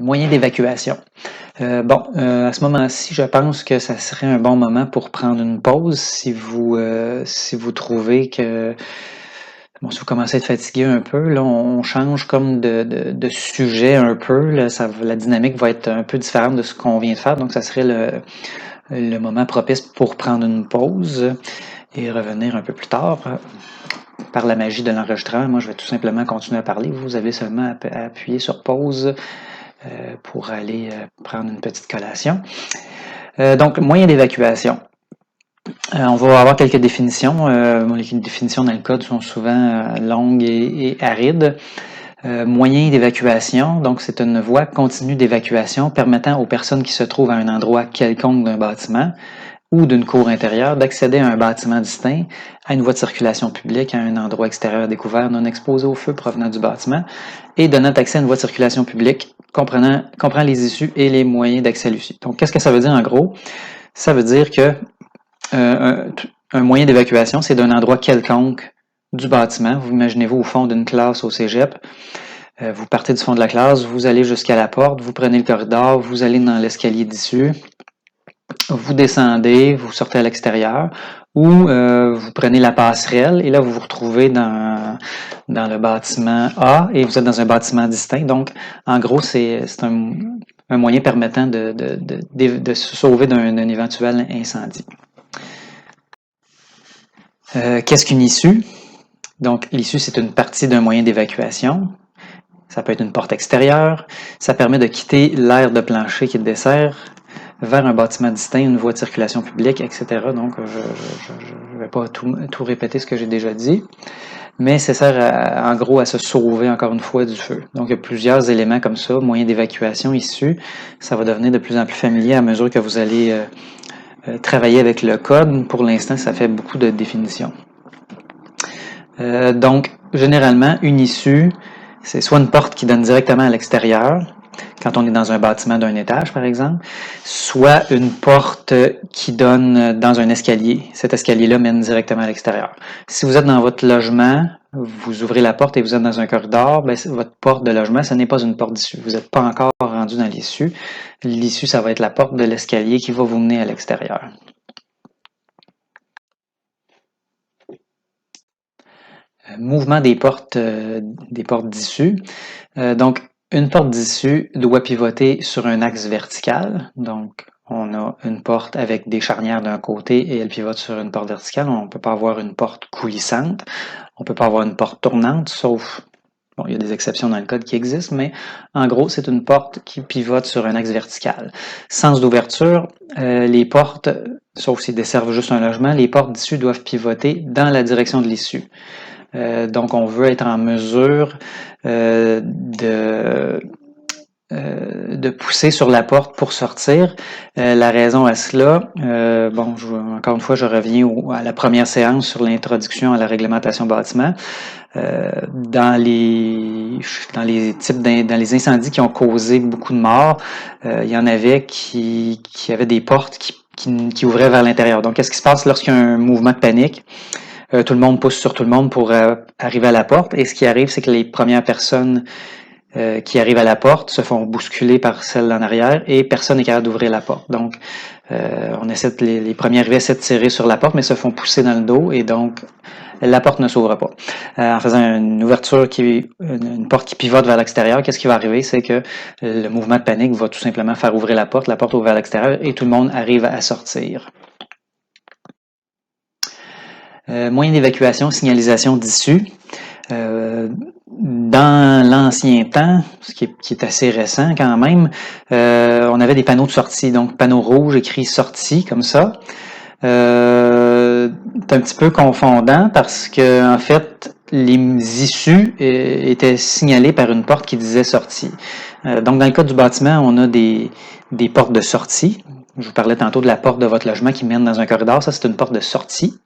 Moyen d'évacuation. À ce moment-ci, je pense que ça serait un bon moment pour prendre une pause si vous trouvez que si vous commencez à être fatigué un peu, là, on change comme de sujet un peu. Là, la dynamique va être un peu différente de ce qu'on vient de faire, donc ça serait le moment propice pour prendre une pause et revenir un peu plus tard. Par la magie de l'enregistrement, moi, je vais tout simplement continuer à parler. Vous avez seulement à appuyer sur pause pour aller prendre une petite collation. Donc, moyen d'évacuation. On va avoir quelques définitions. Les définitions dans le code sont souvent longues et arides. Moyen d'évacuation, donc c'est une voie continue d'évacuation permettant aux personnes qui se trouvent à un endroit quelconque d'un bâtiment ou d'une cour intérieure d'accéder à un bâtiment distinct, à une voie de circulation publique, à un endroit extérieur découvert non exposé au feu provenant du bâtiment et donnant accès à une voie de circulation publique comprend les issues et les moyens d'accès à l'issue. Donc, qu'est-ce que ça veut dire en gros? Ça veut dire que un moyen d'évacuation, c'est d'un endroit quelconque du bâtiment. Vous imaginez-vous au fond d'une classe au cégep. Vous partez du fond de la classe, vous allez jusqu'à la porte, vous prenez le corridor, vous allez dans l'escalier d'issue, vous descendez, vous sortez à l'extérieur, ou vous prenez la passerelle et là vous vous retrouvez dans le bâtiment A et vous êtes dans un bâtiment distinct. Donc, en gros, c'est un moyen permettant de se sauver d'un éventuel incendie. Qu'est-ce qu'une issue? Donc, l'issue, c'est une partie d'un moyen d'évacuation. Ça peut être une porte extérieure. Ça permet de quitter l'aire de plancher qui te dessert vers un bâtiment distinct, une voie de circulation publique, etc. Donc, je ne vais pas tout répéter ce que j'ai déjà dit, mais ça sert en gros à se sauver encore une fois du feu. Donc, il y a plusieurs éléments comme ça, moyens d'évacuation issus. Ça va devenir de plus en plus familier à mesure que vous allez travailler avec le code. Pour l'instant, ça fait beaucoup de définitions. Donc, généralement, une issue, c'est soit une porte qui donne directement à l'extérieur, quand on est dans un bâtiment d'un étage, par exemple, soit une porte qui donne dans un escalier. Cet escalier-là mène directement à l'extérieur. Si vous êtes dans votre logement, vous ouvrez la porte et vous êtes dans un corridor, ben, votre porte de logement, ce n'est pas une porte d'issue. Vous n'êtes pas encore rendu dans l'issue. L'issue, ça va être la porte de l'escalier qui va vous mener à l'extérieur. Mouvement des portes d'issue. Donc, une porte d'issue doit pivoter sur un axe vertical. Donc, on a une porte avec des charnières d'un côté et elle pivote sur une porte verticale. On ne peut pas avoir une porte coulissante. On ne peut pas avoir une porte tournante, sauf, bon, il y a des exceptions dans le code qui existent, mais en gros, c'est une porte qui pivote sur un axe vertical. Sens d'ouverture, les portes, sauf s'ils desservent juste un logement, les portes d'issue doivent pivoter dans la direction de l'issue. Donc, on veut être en mesure de pousser sur la porte pour sortir. La raison à cela, encore une fois, je reviens à la première séance sur l'introduction à la réglementation bâtiment. Dans les incendies qui ont causé beaucoup de morts, il y en avait qui avaient des portes qui ouvraient vers l'intérieur. Donc, qu'est-ce qui se passe lorsqu'il y a un mouvement de panique? Tout le monde pousse sur tout le monde pour arriver à la porte. Et ce qui arrive, c'est que les premières personnes qui arrivent à la porte se font bousculer par celles en arrière et personne n'est capable d'ouvrir la porte. Donc, les premiers arrivés essaient de tirer sur la porte, mais se font pousser dans le dos et donc la porte ne s'ouvre pas. En faisant une porte qui pivote vers l'extérieur, qu'est-ce qui va arriver? C'est que le mouvement de panique va tout simplement faire ouvrir la porte ouvre vers l'extérieur et tout le monde arrive à sortir. Moyen d'évacuation, signalisation d'issue. Dans l'ancien temps, ce qui est assez récent quand même, on avait des panneaux de sortie, donc panneaux rouges écrits sortie comme ça. C'est un petit peu confondant parce que en fait, les issues étaient signalées par une porte qui disait sortie. Donc dans le cas du bâtiment, on a des portes de sortie. Je vous parlais tantôt de la porte de votre logement qui mène dans un corridor, ça c'est une porte de sortie.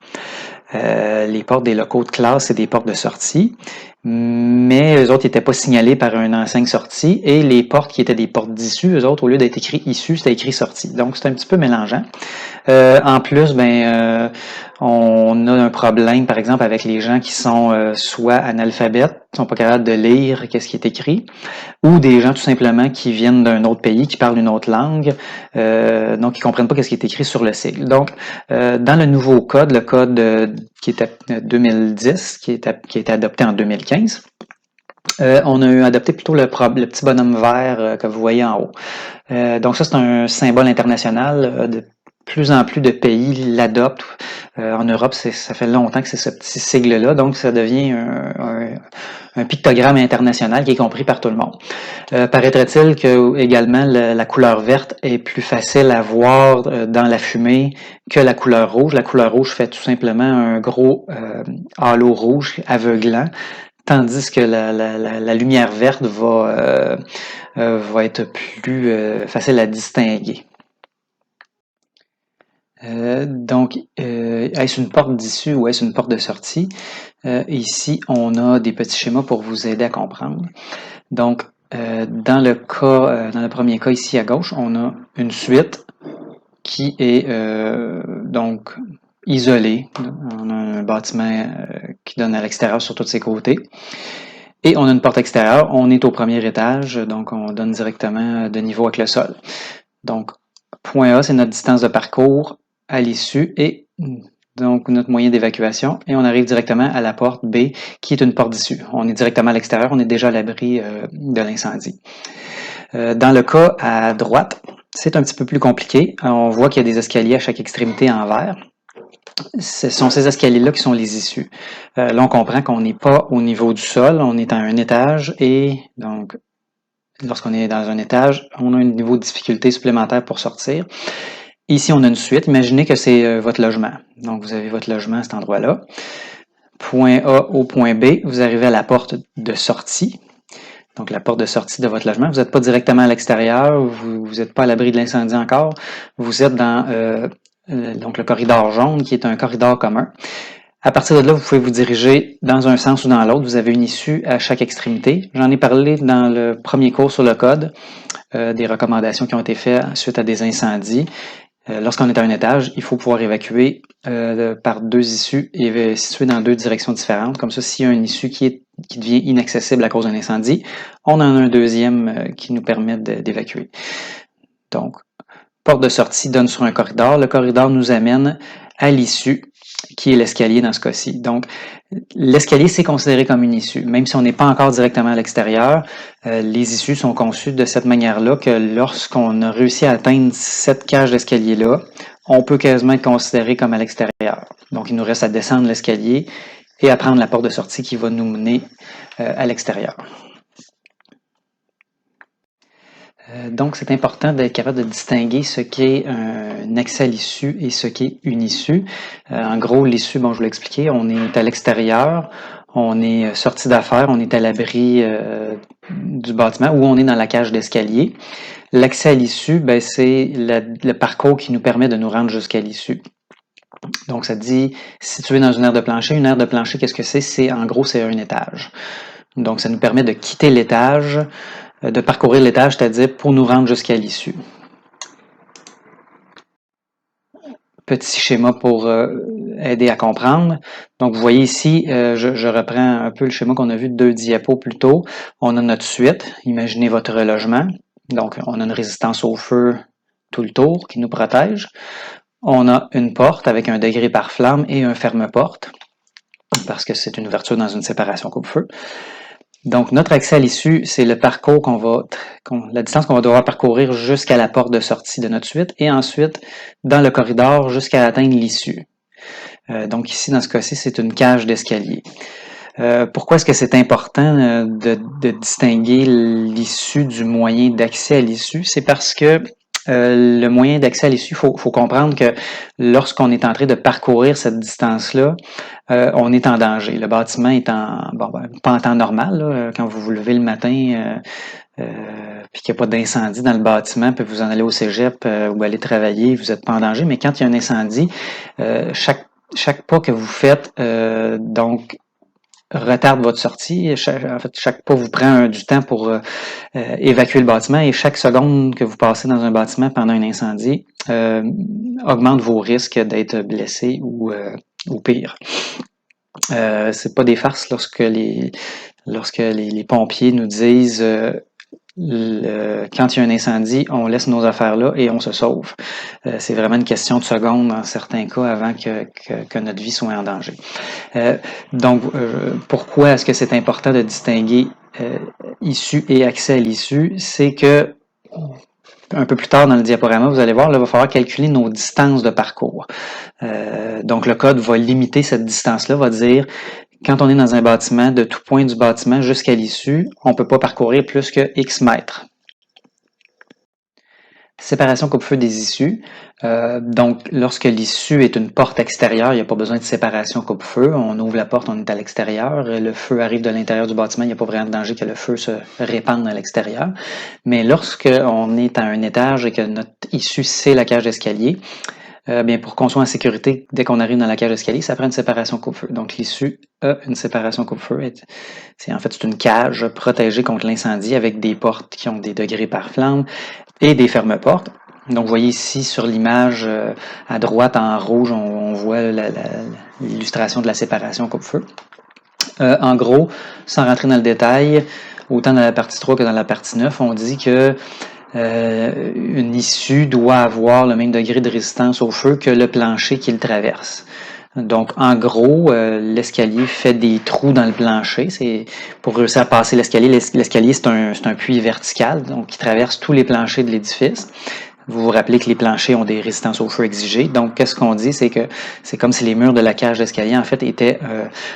Les portes des locaux de classe, c'est des portes de sortie. mais eux autres n'étaient pas signalés par une enseigne sortie, et les portes qui étaient des portes d'issue, eux autres, au lieu d'être écrit issue, c'était écrit sortie. Donc, c'est un petit peu mélangeant. En plus, on a un problème, par exemple, avec les gens qui sont soit analphabètes, qui sont pas capables de lire qu'est-ce qui est écrit, ou des gens tout simplement qui viennent d'un autre pays, qui parlent une autre langue, donc qui comprennent pas qu'est-ce qui est écrit sur le sigle. Donc, dans le nouveau code, le code qui est 2010, qui a été adopté en 2015, on a adopté plutôt le petit bonhomme vert que vous voyez en haut. Donc ça, c'est un symbole international. De plus en plus de pays l'adoptent. En Europe, ça fait longtemps que c'est ce petit sigle-là, donc ça devient un pictogramme international qui est compris par tout le monde. Paraîtrait-il que également la couleur verte est plus facile à voir dans la fumée que la couleur rouge. La couleur rouge fait tout simplement un gros halo rouge aveuglant, tandis que la lumière verte va être plus facile à distinguer. Est-ce une porte d'issue ou est-ce une porte de sortie? Ici, on a des petits schémas pour vous aider à comprendre. Donc, dans le premier cas ici à gauche, on a une suite qui est donc isolée. On a un bâtiment qui donne à l'extérieur sur tous ses côtés. Et on a une porte extérieure. On est au premier étage, donc on donne directement de niveau avec le sol. Donc, point A, c'est notre distance de parcours à l'issue et donc notre moyen d'évacuation. Et on arrive directement à la porte B, qui est une porte d'issue. On est directement à l'extérieur, on est déjà à l'abri de l'incendie. Dans le cas à droite, c'est un petit peu plus compliqué. On voit qu'il y a des escaliers à chaque extrémité en vert. Ce sont ces escaliers-là qui sont les issues. Là, on comprend qu'on n'est pas au niveau du sol, on est à un étage et donc, lorsqu'on est dans un étage, on a un niveau de difficulté supplémentaire pour sortir. Ici, on a une suite. Imaginez que c'est votre logement. Donc, vous avez votre logement à cet endroit-là. Point A au point B, vous arrivez à la porte de sortie. Donc, la porte de sortie de votre logement. Vous n'êtes pas directement à l'extérieur, vous n'êtes pas à l'abri de l'incendie encore. Vous êtes dans donc le corridor jaune, qui est un corridor commun. À partir de là, vous pouvez vous diriger dans un sens ou dans l'autre. Vous avez une issue à chaque extrémité. J'en ai parlé dans le premier cours sur le code, des recommandations qui ont été faites suite à des incendies. Lorsqu'on est à un étage, il faut pouvoir évacuer par deux issues et situées dans deux directions différentes. Comme ça, s'il y a une issue qui devient inaccessible à cause d'un incendie, on en a un deuxième qui nous permet d'évacuer. Donc, porte de sortie donne sur un corridor. Le corridor nous amène à l'issue, qui est l'escalier dans ce cas-ci. Donc, l'escalier, c'est considéré comme une issue. Même si on n'est pas encore directement à l'extérieur, les issues sont conçues de cette manière-là que lorsqu'on a réussi à atteindre cette cage d'escalier-là, on peut quasiment être considéré comme à l'extérieur. Donc, il nous reste à descendre l'escalier et à prendre la porte de sortie qui va nous mener à l'extérieur. Donc, c'est important d'être capable de distinguer ce qu'est un accès à l'issue et ce qu'est une issue. En gros, l'issue, bon, je vous l'ai expliqué, on est à l'extérieur, on est sorti d'affaires, on est à l'abri du bâtiment ou on est dans la cage d'escalier. L'accès à l'issue, ben, c'est le parcours qui nous permet de nous rendre jusqu'à l'issue. Donc, ça dit situé dans une aire de plancher. Une aire de plancher, qu'est-ce que c'est? En gros, c'est un étage. Donc, ça nous permet de quitter l'étage, de parcourir l'étage, c'est-à-dire pour nous rendre jusqu'à l'issue. Petit schéma pour aider à comprendre. Donc, vous voyez ici, je reprends un peu le schéma qu'on a vu de 2 diapos plus tôt. On a notre suite. Imaginez votre logement. Donc, on a une résistance au feu tout le tour qui nous protège. On a une porte avec un degré par flamme et un ferme-porte, parce que c'est une ouverture dans une séparation coupe-feu. Donc, notre accès à l'issue, c'est le parcours la distance qu'on va devoir parcourir jusqu'à la porte de sortie de notre suite et ensuite dans le corridor jusqu'à atteindre l'issue. Donc ici, dans ce cas-ci, c'est une cage d'escalier. Pourquoi est-ce que c'est important de distinguer l'issue du moyen d'accès à l'issue? C'est parce que le moyen d'accès à l'issue, faut comprendre que lorsqu'on est en train de parcourir cette distance-là, on est en danger. Le bâtiment est pas en temps normal, là, quand vous vous levez le matin puis qu'il n'y a pas d'incendie dans le bâtiment, puis vous en allez au cégep ou aller travailler, vous n'êtes pas en danger. Mais quand il y a un incendie, chaque pas que vous faites, donc retarde votre sortie. En fait, chaque pas vous prend du temps pour évacuer le bâtiment et chaque seconde que vous passez dans un bâtiment pendant un incendie augmente vos risques d'être blessé ou pire. C'est pas des farces lorsque les pompiers nous disent quand il y a un incendie, on laisse nos affaires là et on se sauve. C'est vraiment une question de secondes dans certains cas avant que notre vie soit en danger. Donc, pourquoi est-ce que c'est important de distinguer issue et accès à l'issue? C'est que un peu plus tard dans le diaporama, vous allez voir, là, il va falloir calculer nos distances de parcours. Donc, le code va limiter cette distance-là, va dire quand on est dans un bâtiment, de tout point du bâtiment jusqu'à l'issue, on ne peut pas parcourir plus que X mètres. Séparation coupe-feu des issues. Donc, lorsque l'issue est une porte extérieure, il n'y a pas besoin de séparation coupe-feu. On ouvre la porte, on est à l'extérieur. Le feu arrive de l'intérieur du bâtiment, il n'y a pas vraiment de danger que le feu se répande à l'extérieur. Mais lorsque on est à un étage et que notre issue, c'est la cage d'escalier, bien, pour qu'on soit en sécurité, dès qu'on arrive dans la cage d'escalier, ça prend une séparation coupe-feu. Donc, l'issue a une séparation coupe-feu. C'est une cage protégée contre l'incendie avec des portes qui ont des degrés par flamme et des ferme-portes. Donc, vous voyez ici sur l'image à droite en rouge, on voit l'illustration de la séparation coupe-feu. En gros, sans rentrer dans le détail, autant dans la partie 3 que dans la partie 9, on dit que une issue doit avoir le même degré de résistance au feu que le plancher qu'il traverse. Donc, en gros, l'escalier fait des trous dans le plancher. C'est pour réussir à passer l'escalier. L'escalier, c'est un puits vertical, donc qui traverse tous les planchers de l'édifice. Vous vous rappelez que les planchers ont des résistances au feu exigées. Donc, qu'est-ce qu'on dit? C'est que c'est comme si les murs de la cage d'escalier, en fait, étaient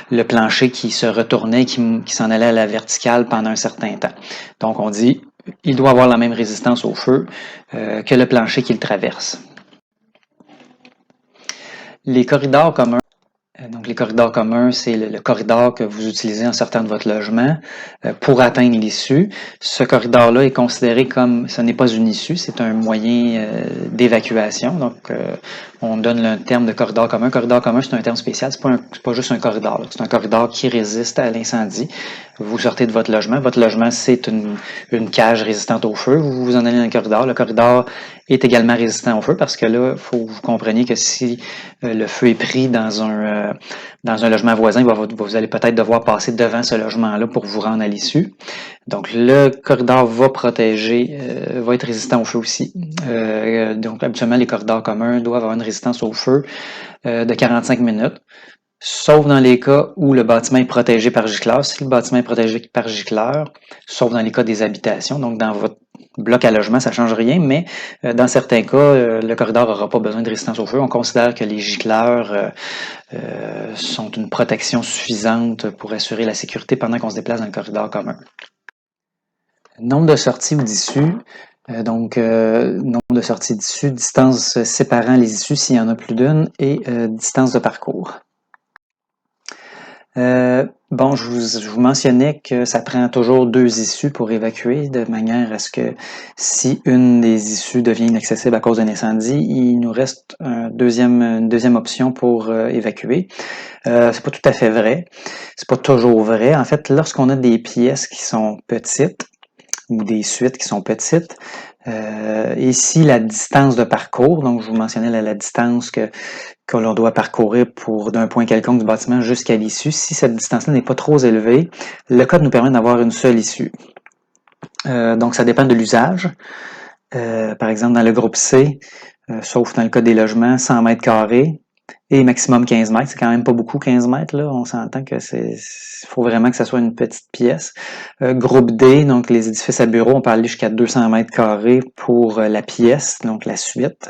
le plancher qui se retournait, qui s'en allait à la verticale pendant un certain temps. Donc, on dit, il doit avoir la même résistance au feu que le plancher qu'il traverse. Les corridors communs. Donc, les corridors communs, c'est le corridor que vous utilisez en sortant de votre logement pour atteindre l'issue. Ce corridor-là est considéré comme, ce n'est pas une issue, c'est un moyen d'évacuation. Donc, on donne le terme de corridor commun. Corridor commun, c'est un terme spécial, c'est pas juste un corridor. C'est un corridor qui résiste à l'incendie. Vous sortez de votre logement. Votre logement, c'est une cage résistante au feu. Vous vous en allez dans le corridor. Le corridor est également résistant au feu parce que là, il faut que vous compreniez que si le feu est pris dans un logement voisin, vous allez peut-être devoir passer devant ce logement-là pour vous rendre à l'issue. Donc, le corridor va protéger, va être résistant au feu aussi. Donc, habituellement, les corridors communs doivent avoir une résistance au feu de 45 minutes. Sauf dans les cas où le bâtiment est protégé par gicleur. Si le bâtiment est protégé par gicleur, sauf dans les cas des habitations, donc dans votre bloc à logement, ça ne change rien, mais dans certains cas, le corridor n'aura pas besoin de résistance au feu. On considère que les gicleurs sont une protection suffisante pour assurer la sécurité pendant qu'on se déplace dans le corridor commun. Nombre de sorties ou d'issues. Nombre de sorties d'issues, distance séparant les issues s'il y en a plus d'une, et distance de parcours. Je vous mentionnais que ça prend toujours 2 issues pour évacuer, de manière à ce que si une des issues devient inaccessible à cause d'un incendie, il nous reste une deuxième option pour évacuer. C'est pas tout à fait vrai. C'est pas toujours vrai. En fait, lorsqu'on a des pièces qui sont petites ou des suites qui sont petites, ici, la distance de parcours, donc je vous mentionnais la distance que l'on doit parcourir d'un point quelconque du bâtiment jusqu'à l'issue. Si cette distance-là n'est pas trop élevée, le code nous permet d'avoir une seule issue. Donc, ça dépend de l'usage. Par exemple, dans le groupe C, sauf dans le cas des logements, 100 mètres carrés et maximum 15 mètres. C'est quand même pas beaucoup, 15 mètres. Là. On s'entend que faut vraiment que ça soit une petite pièce. Groupe D, donc les édifices à bureaux, on peut aller jusqu'à 200 mètres carrés pour la pièce, donc la suite.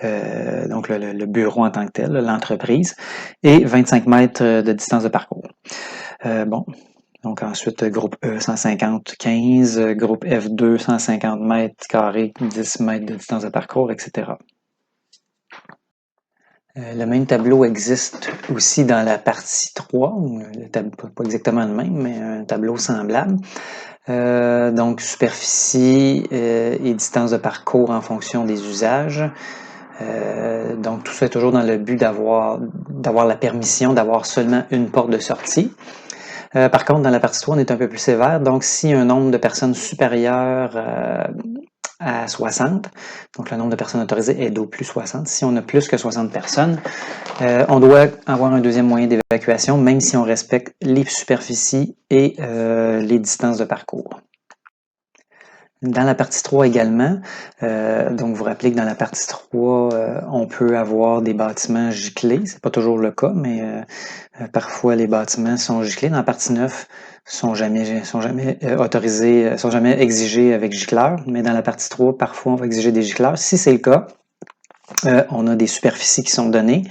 Donc le bureau en tant que tel, l'entreprise, et 25 mètres de distance de parcours. Donc ensuite, groupe E, 150, 15, groupe F2, 150 mètres carrés, 10 mètres de distance de parcours, etc. Le même tableau existe aussi dans la partie 3, pas exactement le même, mais un tableau semblable. Donc superficie et distance de parcours en fonction des usages. Donc tout ça est toujours dans le but d'avoir la permission d'avoir seulement une porte de sortie. Par contre, dans la partie 3, on est un peu plus sévère. Donc, si un nombre de personnes supérieur à 60, donc le nombre de personnes autorisées est d'au plus 60. Si on a plus que 60 personnes, on doit avoir un deuxième moyen d'évacuation, même si on respecte les superficies et les distances de parcours. Dans la partie 3 également, donc vous rappelez que dans la partie 3, on peut avoir des bâtiments giclés. C'est pas toujours le cas, mais parfois les bâtiments sont giclés. Dans la partie 9, sont jamais autorisés, sont jamais exigés avec gicleur, mais dans la partie 3, parfois on va exiger des gicleurs. Si c'est le cas, on a des superficies qui sont données.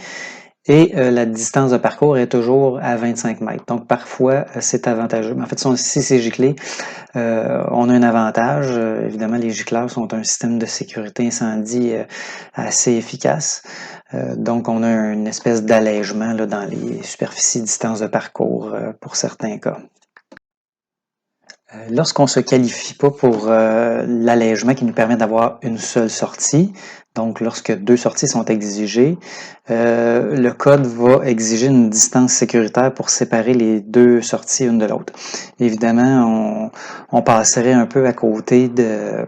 Et la distance de parcours est toujours à 25 mètres. Donc, parfois, c'est avantageux. Mais en fait, si c'est giclé, on a un avantage. Évidemment, les gicleurs sont un système de sécurité incendie assez efficace. Donc, on a une espèce d'allègement dans les superficies distance de parcours pour certains cas. Lorsqu'on ne se qualifie pas pour l'allègement qui nous permet d'avoir une seule sortie, donc lorsque 2 sorties sont exigées, le code va exiger une distance sécuritaire pour séparer les 2 sorties une de l'autre. Évidemment, on passerait un peu à côté de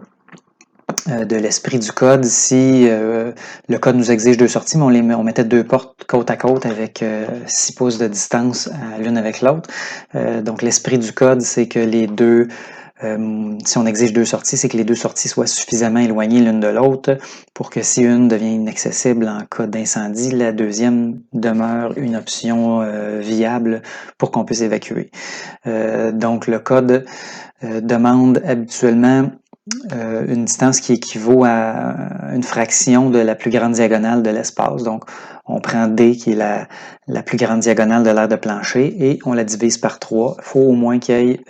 l'esprit du code si le code nous exige 2 sorties, mais on mettait 2 portes côte à côte avec 6 pouces de distance l'une avec l'autre. Donc l'esprit du code, c'est que les deux, si on exige 2 sorties, c'est que les 2 sorties soient suffisamment éloignées l'une de l'autre pour que si une devient inaccessible en cas d'incendie, la deuxième demeure une option viable pour qu'on puisse évacuer. Donc le code demande habituellement une distance qui équivaut à une fraction de la plus grande diagonale de l'espace. Donc, on prend D, qui est la plus grande diagonale de l'aire de plancher, et on la divise par 3. Il faut au moins qu'il y ait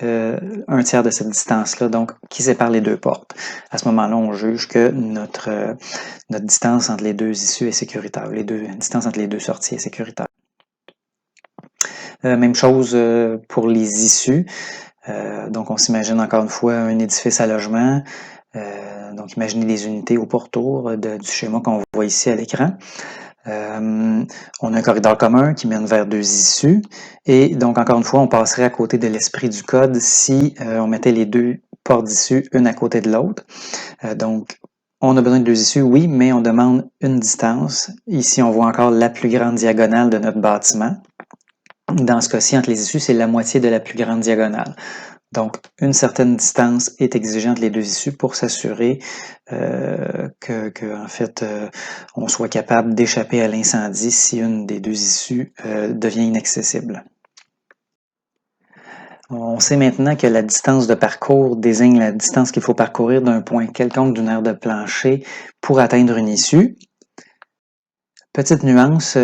un tiers de cette distance-là, donc qui sépare les 2 portes. À ce moment-là, on juge que notre distance entre les 2 issues est sécuritaire, la distance entre les 2 sorties est sécuritaire. Même chose pour les issues. Donc, on s'imagine encore une fois un édifice à logement. Donc, imaginez des unités au pourtour du schéma qu'on voit ici à l'écran. On a un corridor commun qui mène vers 2 issues. Et donc, encore une fois, on passerait à côté de l'esprit du code si on mettait les 2 portes d'issue une à côté de l'autre. Donc, on a besoin de 2 issues, oui, mais on demande une distance. Ici, on voit encore la plus grande diagonale de notre bâtiment. Dans ce cas-ci, entre les issues, c'est la moitié de la plus grande diagonale. Donc, une certaine distance est exigée entre les 2 issues pour s'assurer en fait, on soit capable d'échapper à l'incendie si une des 2 issues devient inaccessible. On sait maintenant que la distance de parcours désigne la distance qu'il faut parcourir d'un point quelconque d'une aire de plancher pour atteindre une issue. Petite nuance,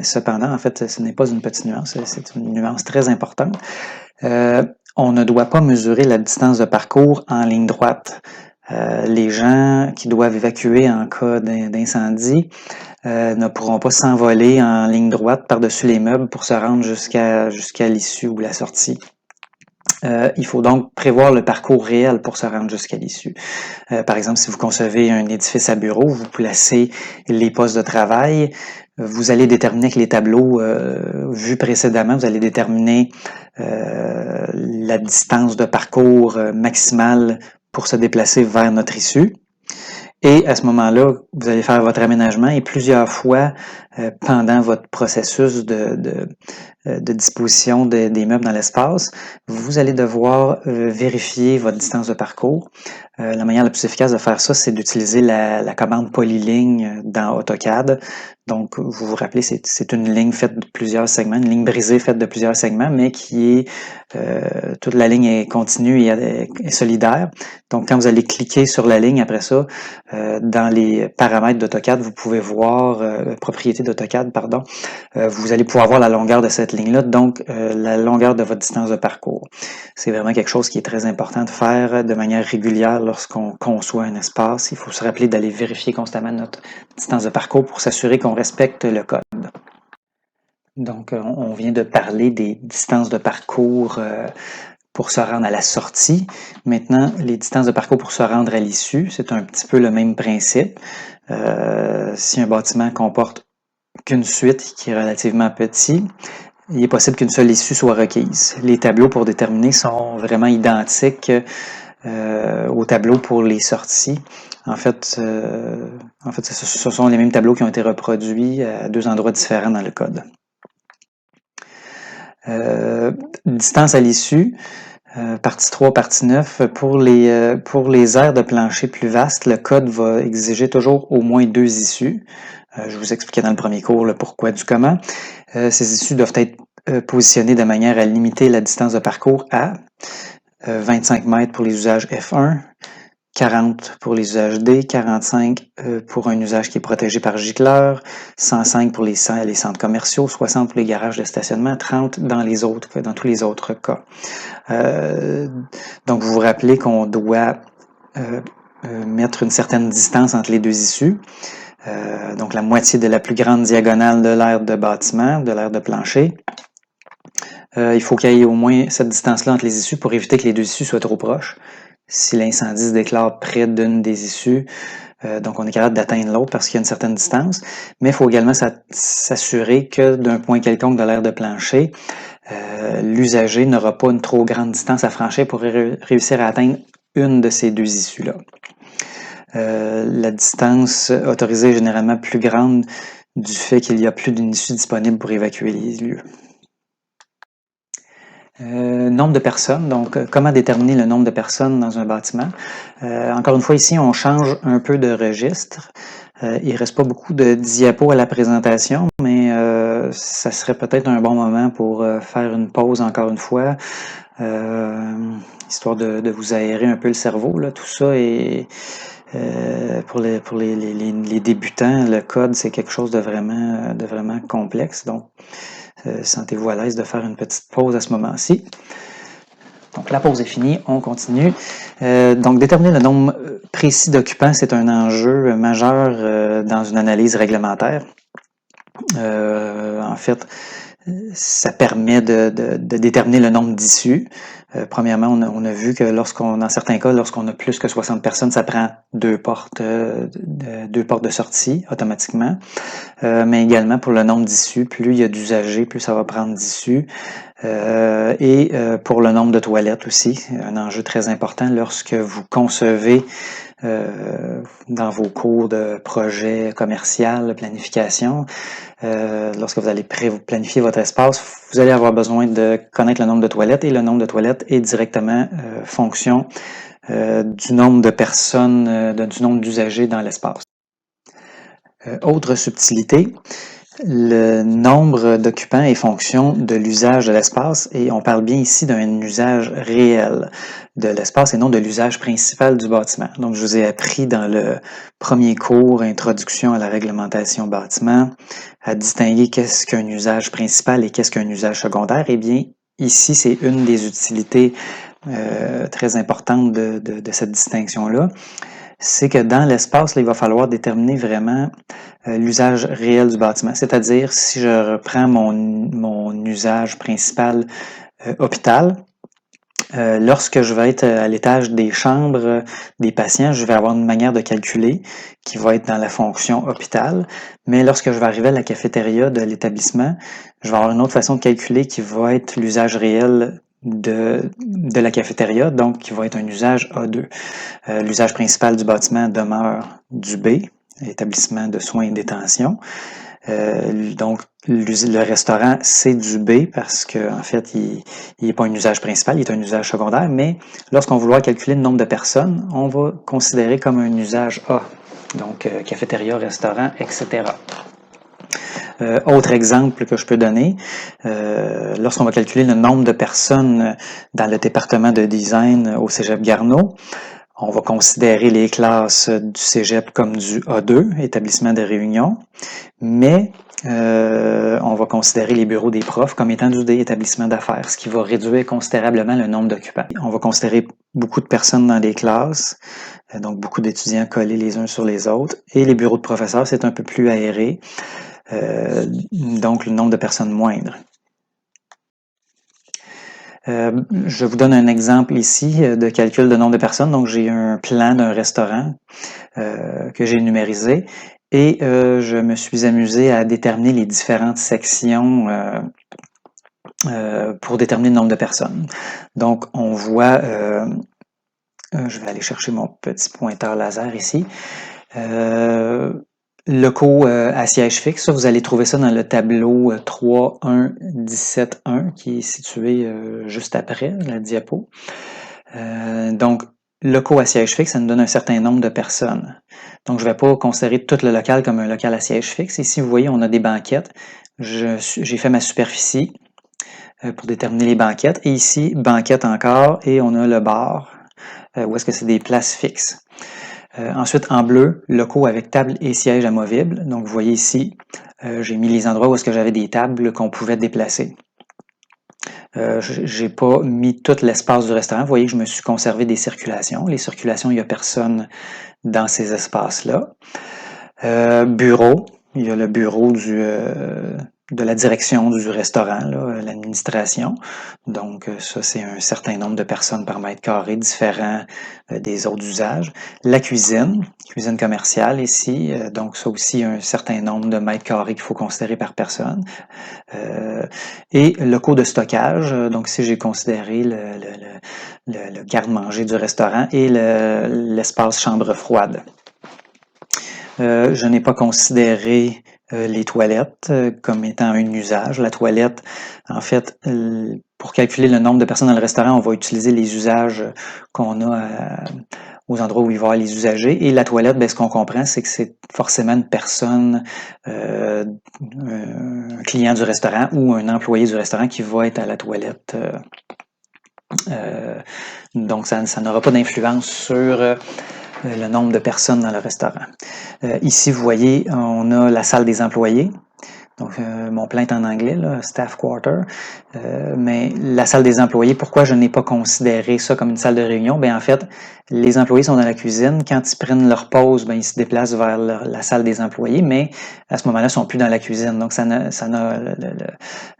cependant, en fait, ce n'est pas une petite nuance, c'est une nuance très importante. On ne doit pas mesurer la distance de parcours en ligne droite. Les gens qui doivent évacuer en cas d'incendie ne pourront pas s'envoler en ligne droite par-dessus les meubles pour se rendre jusqu'à l'issue ou la sortie. Il faut donc prévoir le parcours réel pour se rendre jusqu'à l'issue. Par exemple, si vous concevez un édifice à bureau, vous placez les postes de travail, vous allez déterminer avec les tableaux vus précédemment, vous allez déterminer la distance de parcours maximale pour se déplacer vers notre issue. Et à ce moment-là, vous allez faire votre aménagement et plusieurs fois pendant votre processus de disposition des meubles dans l'espace, vous allez devoir vérifier votre distance de parcours. La manière la plus efficace de faire ça, c'est d'utiliser la commande polyligne dans AutoCAD. Donc, vous vous rappelez, c'est une ligne faite de plusieurs segments, une ligne brisée faite de plusieurs segments, mais qui est toute la ligne est continue et solidaire. Donc, quand vous allez cliquer sur la ligne, après ça, dans les paramètres d'AutoCAD, vous pouvez voir, propriétés d'AutoCAD, pardon, vous allez pouvoir voir la longueur de cette ligne-là, donc la longueur de votre distance de parcours. C'est vraiment quelque chose qui est très important de faire de manière régulière lorsqu'on conçoit un espace. Il faut se rappeler d'aller vérifier constamment notre distance de parcours pour s'assurer qu'on respecte le code. Donc, on vient de parler des distances de parcours pour se rendre à la sortie. Maintenant, les distances de parcours pour se rendre à l'issue, c'est un petit peu le même principe. Si un bâtiment comporte qu'une suite qui est relativement petit, il est possible qu'une seule issue soit requise. Les tableaux pour déterminer sont vraiment identiques aux tableaux pour les sorties. En fait, ce sont les mêmes tableaux qui ont été reproduits à deux endroits différents dans le code. Distance à l'issue, partie 3, partie 9. Pour les aires de plancher plus vastes, le code va exiger toujours au moins 2 issues. Je vous expliquais dans le premier cours le pourquoi du comment. Ces issues doivent être positionnées de manière à limiter la distance de parcours à 25 mètres pour les usages F1, 40 pour les usages D, 45 pour un usage qui est protégé par gicleur, 105 pour les centres commerciaux, 60 pour les garages de stationnement, 30 dans tous les autres cas. Donc, vous vous rappelez qu'on doit mettre une certaine distance entre les deux issues. Donc, la moitié de la plus grande diagonale de l'aire de bâtiment, de l'aire de plancher. Il faut qu'il y ait au moins cette distance-là entre les issues pour éviter que les deux issues soient trop proches. Si l'incendie se déclare près d'une des issues, donc on est capable d'atteindre l'autre parce qu'il y a une certaine distance, mais il faut également s'assurer que d'un point quelconque de l'aire de plancher, l'usager n'aura pas une trop grande distance à franchir pour réussir à atteindre une de ces deux issues-là. La distance autorisée est généralement plus grande du fait qu'il y a plus d'une issue disponible pour évacuer les lieux. Nombre de personnes, donc comment déterminer le nombre de personnes dans un bâtiment. Encore une fois, ici, on change un peu de registre. Il ne reste pas beaucoup de diapos à la présentation, mais ça serait peut-être un bon moment pour faire une pause encore une fois, histoire de vous aérer un peu le cerveau. Là. Tout ça est... pour les débutants, le code, c'est quelque chose de vraiment complexe. Donc, sentez-vous à l'aise de faire une petite pause à ce moment-ci. Donc, la pause est finie, on continue. Donc, déterminer le nombre précis d'occupants, c'est un enjeu majeur dans une analyse réglementaire. En fait, ça permet de déterminer le nombre d'issues. Premièrement, on a vu que dans certains cas, lorsqu'on a plus que 60 personnes, ça prend deux portes de sortie automatiquement. Mais également pour le nombre d'issues, plus il y a d'usagers, plus ça va prendre d'issues. Et pour le nombre de toilettes aussi, un enjeu très important lorsque vous concevez dans vos cours de projet commercial, de planification, lorsque vous allez planifier votre espace, vous allez avoir besoin de connaître le nombre de toilettes et le nombre de toilettes est directement fonction du nombre de personnes, du nombre d'usagers dans l'espace. Autre subtilité, le nombre d'occupants est fonction de l'usage de l'espace et on parle bien ici d'un usage réel de l'espace et non de l'usage principal du bâtiment. Donc, je vous ai appris dans le premier cours, Introduction à la réglementation bâtiment, à distinguer qu'est-ce qu'un usage principal et qu'est-ce qu'un usage secondaire. Eh bien, ici, c'est une des utilités très importantes de cette distinction-là. C'est que dans l'espace, il va falloir déterminer vraiment l'usage réel du bâtiment. C'est-à-dire, si je reprends mon usage principal hôpital, lorsque je vais être à l'étage des chambres des patients, je vais avoir une manière de calculer qui va être dans la fonction hôpital. Mais lorsque je vais arriver à la cafétéria de l'établissement, je vais avoir une autre façon de calculer qui va être l'usage réel de la cafétéria, donc qui va être un usage A2. L'usage principal du bâtiment demeure du B, établissement de soins et détention. Donc, le restaurant, c'est du B parce qu'en fait, il n'est pas un usage principal, il est un usage secondaire, mais lorsqu'on va vouloir calculer le nombre de personnes, on va considérer comme un usage A. Donc, cafétéria, restaurant, etc. Autre exemple que je peux donner, lorsqu'on va calculer le nombre de personnes dans le département de design au Cégep Garneau, on va considérer les classes du Cégep comme du A2, établissement de réunion, mais on va considérer les bureaux des profs comme étant du D, établissement d'affaires, ce qui va réduire considérablement le nombre d'occupants. On va considérer beaucoup de personnes dans des classes, donc beaucoup d'étudiants collés les uns sur les autres, et les bureaux de professeurs, c'est un peu plus aéré, donc le nombre de personnes moindre. Je vous donne un exemple ici de calcul de nombre de personnes. Donc, j'ai un plan d'un restaurant que j'ai numérisé et je me suis amusé à déterminer les différentes sections pour déterminer le nombre de personnes. Donc, on voit, je vais aller chercher mon petit pointeur laser ici, locaux à siège fixe. Ça, vous allez trouver ça dans le tableau 3.1.17.1 qui est situé juste après la diapo. Donc, locaux à siège fixe, ça nous donne un certain nombre de personnes. Donc, je ne vais pas considérer tout le local comme un local à siège fixe. Ici, vous voyez, on a des banquettes. J'ai fait ma superficie pour déterminer les banquettes. Et ici, banquette encore, et on a le bar, où est-ce que c'est des places fixes. Ensuite, en bleu, locaux avec table et siège amovibles. Donc, vous voyez ici, j'ai mis les endroits où est-ce que j'avais des tables qu'on pouvait déplacer. J'ai pas mis tout l'espace du restaurant. Vous voyez que je me suis conservé des circulations. Les circulations, il n'y a personne dans ces espaces-là. Bureau, il y a le bureau de la direction du restaurant, l'administration. Donc, ça, c'est un certain nombre de personnes par mètre carré, différent des autres usages. La cuisine commerciale ici. Donc, ça aussi, un certain nombre de mètres carrés qu'il faut considérer par personne. Et locaux de stockage. Donc, ici, j'ai considéré le garde-manger du restaurant et l'espace chambre froide. Je n'ai pas considéré les toilettes comme étant un usage. La toilette, en fait, pour calculer le nombre de personnes dans le restaurant, on va utiliser les usages qu'on a aux endroits où il va y avoir les usagers. Et la toilette, ce qu'on comprend, c'est que c'est forcément une personne, un client du restaurant ou un employé du restaurant qui va être à la toilette. Donc, ça n'aura pas d'influence sur le nombre de personnes dans le restaurant. Ici, vous voyez, on a la salle des employés. Donc, mon plan est en anglais, là, staff quarter. Mais la salle des employés, pourquoi je n'ai pas considéré ça comme une salle de réunion? En fait, les employés sont dans la cuisine. Quand ils prennent leur pause, ils se déplacent vers la salle des employés, mais à ce moment-là, ils ne sont plus dans la cuisine. Donc,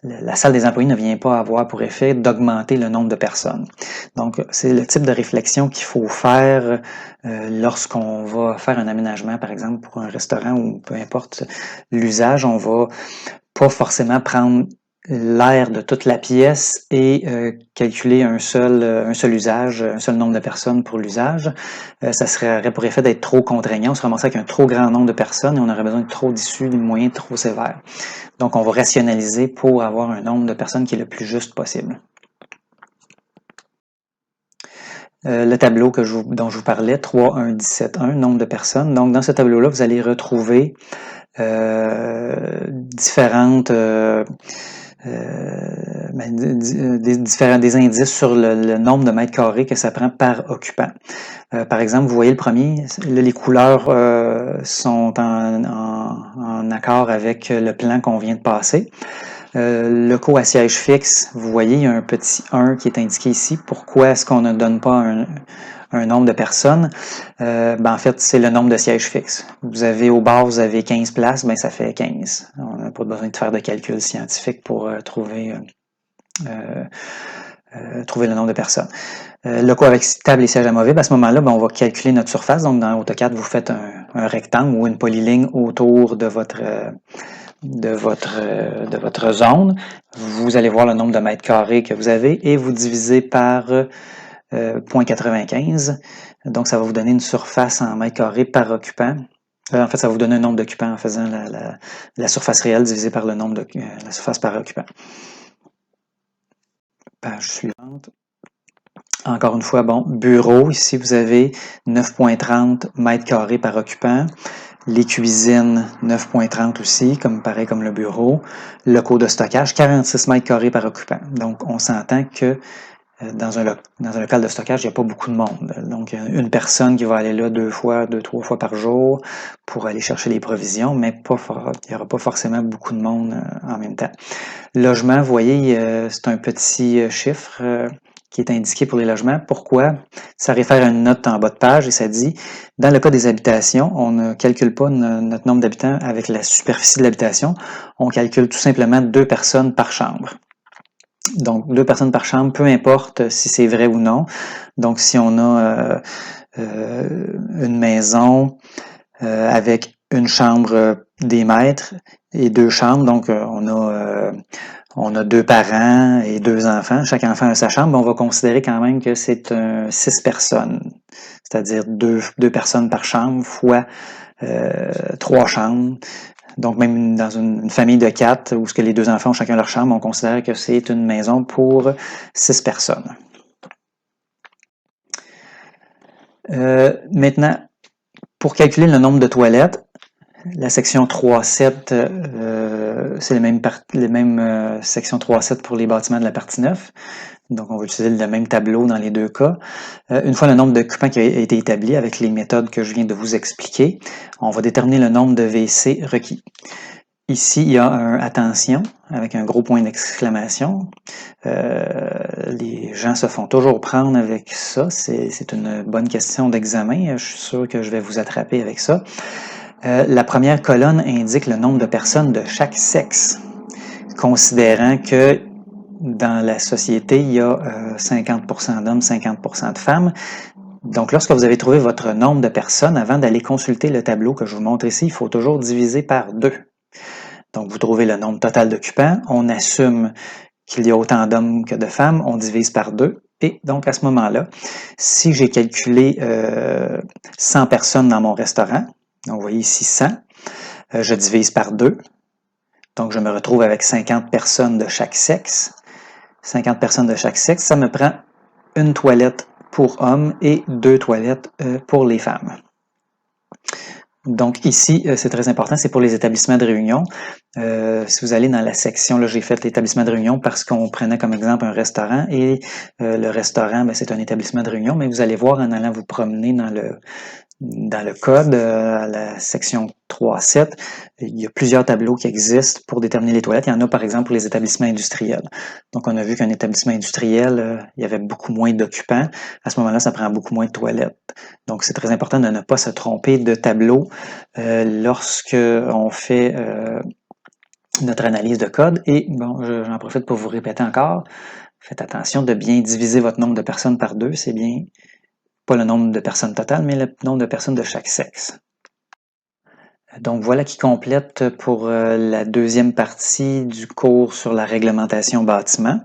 la salle des employés ne vient pas avoir pour effet d'augmenter le nombre de personnes. Donc, c'est le type de réflexion qu'il faut faire lorsqu'on va faire un aménagement, par exemple, pour un restaurant ou peu importe l'usage, on va pas forcément prendre l'aire de toute la pièce et calculer un seul usage, un seul nombre de personnes pour l'usage. Ça aurait pour effet d'être trop contraignant. On se ramasserait avec un trop grand nombre de personnes et on aurait besoin de trop d'issues, des moyens trop sévères. Donc, on va rationaliser pour avoir un nombre de personnes qui est le plus juste possible. Le tableau dont je vous parlais, 3.1.17.1, nombre de personnes. Donc, dans ce tableau-là, vous allez retrouver différentes des indices sur le nombre de mètres carrés que ça prend par occupant. Par exemple, vous voyez le premier, là, les couleurs sont en accord avec le plan qu'on vient de passer. Locaux à siège fixe, vous voyez, il y a un petit 1 qui est indiqué ici. Pourquoi est-ce qu'on ne donne pas un nombre de personnes? En fait, c'est le nombre de sièges fixes. Vous avez au bar, vous avez 15 places, ça fait 15. On n'a pas besoin de faire de calcul scientifique pour trouver le nombre de personnes. Locaux avec table et siège amovible, à ce moment-là, on va calculer notre surface. Donc, dans AutoCAD, vous faites un rectangle ou une polyligne autour de votre zone. Vous allez voir le nombre de mètres carrés que vous avez et vous divisez par 0.95. Donc, ça va vous donner une surface en mètres carrés par occupant. En fait, ça va vous donner un nombre d'occupants en faisant la surface réelle divisée par le nombre de la surface par occupant. Page suivante. Encore une fois, bureau. Ici, vous avez 9.30 mètres carrés par occupant. Les cuisines, 9.30 aussi, pareil comme le bureau. Locaux de stockage, 46 mètres carrés par occupant. Donc, on s'entend que dans un local de stockage, il n'y a pas beaucoup de monde. Donc, une personne qui va aller là 2-3 fois par jour pour aller chercher les provisions, mais il n'y aura pas forcément beaucoup de monde en même temps. Logement, vous voyez, c'est un petit chiffre qui est indiqué pour les logements. Pourquoi? Ça réfère à une note en bas de page et ça dit, dans le cas des habitations, on ne calcule pas notre nombre d'habitants avec la superficie de l'habitation, on calcule tout simplement 2 personnes par chambre. Donc, 2 personnes par chambre, peu importe si c'est vrai ou non. Donc, si on a une maison avec une chambre des maîtres et 2 chambres, donc on a on a 2 parents et 2 enfants, chaque enfant a sa chambre, on va considérer quand même que c'est 6 personnes, c'est-à-dire 2 personnes par chambre fois 3 chambres. Donc, même dans une famille de 4, où ce que les 2 enfants ont chacun leur chambre, on considère que c'est une maison pour 6 personnes. Maintenant, pour calculer le nombre de toilettes, la section 3.7, c'est les mêmes sections 3.7 pour les bâtiments de la partie 9. Donc, on va utiliser le même tableau dans les deux cas. Une fois le nombre d'occupants qui a été établi avec les méthodes que je viens de vous expliquer, on va déterminer le nombre de WC requis. Ici, il y a un « attention » avec un gros point d'exclamation. Les gens se font toujours prendre avec ça. C'est une bonne question d'examen. Je suis sûr que je vais vous attraper avec ça. La première colonne indique le nombre de personnes de chaque sexe, considérant que dans la société, il y a 50% d'hommes, 50% de femmes. Donc, lorsque vous avez trouvé votre nombre de personnes, avant d'aller consulter le tableau que je vous montre ici, il faut toujours diviser par 2. Donc, vous trouvez le nombre total d'occupants, on assume qu'il y a autant d'hommes que de femmes, on divise par 2. Et donc, à ce moment-là, si j'ai calculé 100 personnes dans mon restaurant, donc vous voyez ici 100, je divise par 2. Donc, je me retrouve avec 50 personnes de chaque sexe. 50 personnes de chaque sexe, ça me prend une toilette pour hommes et 2 toilettes pour les femmes. Donc ici, c'est très important, c'est pour les établissements de réunion. Si vous allez dans la section, là j'ai fait l'établissement de réunion parce qu'on prenait comme exemple un restaurant et le restaurant, c'est un établissement de réunion, mais vous allez voir en allant vous promener dans le code, à la section 3.7, il y a plusieurs tableaux qui existent pour déterminer les toilettes. Il y en a par exemple pour les établissements industriels. Donc on a vu qu'un établissement industriel, il y avait beaucoup moins d'occupants. À ce moment-là, ça prend beaucoup moins de toilettes. Donc c'est très important de ne pas se tromper de tableau lorsque on fait notre analyse de code. Et bon, j'en profite pour vous répéter encore, faites attention de bien diviser votre nombre de personnes par 2, c'est bien pas le nombre de personnes totales, mais le nombre de personnes de chaque sexe. Donc voilà qui complète pour la deuxième partie du cours sur la réglementation bâtiment.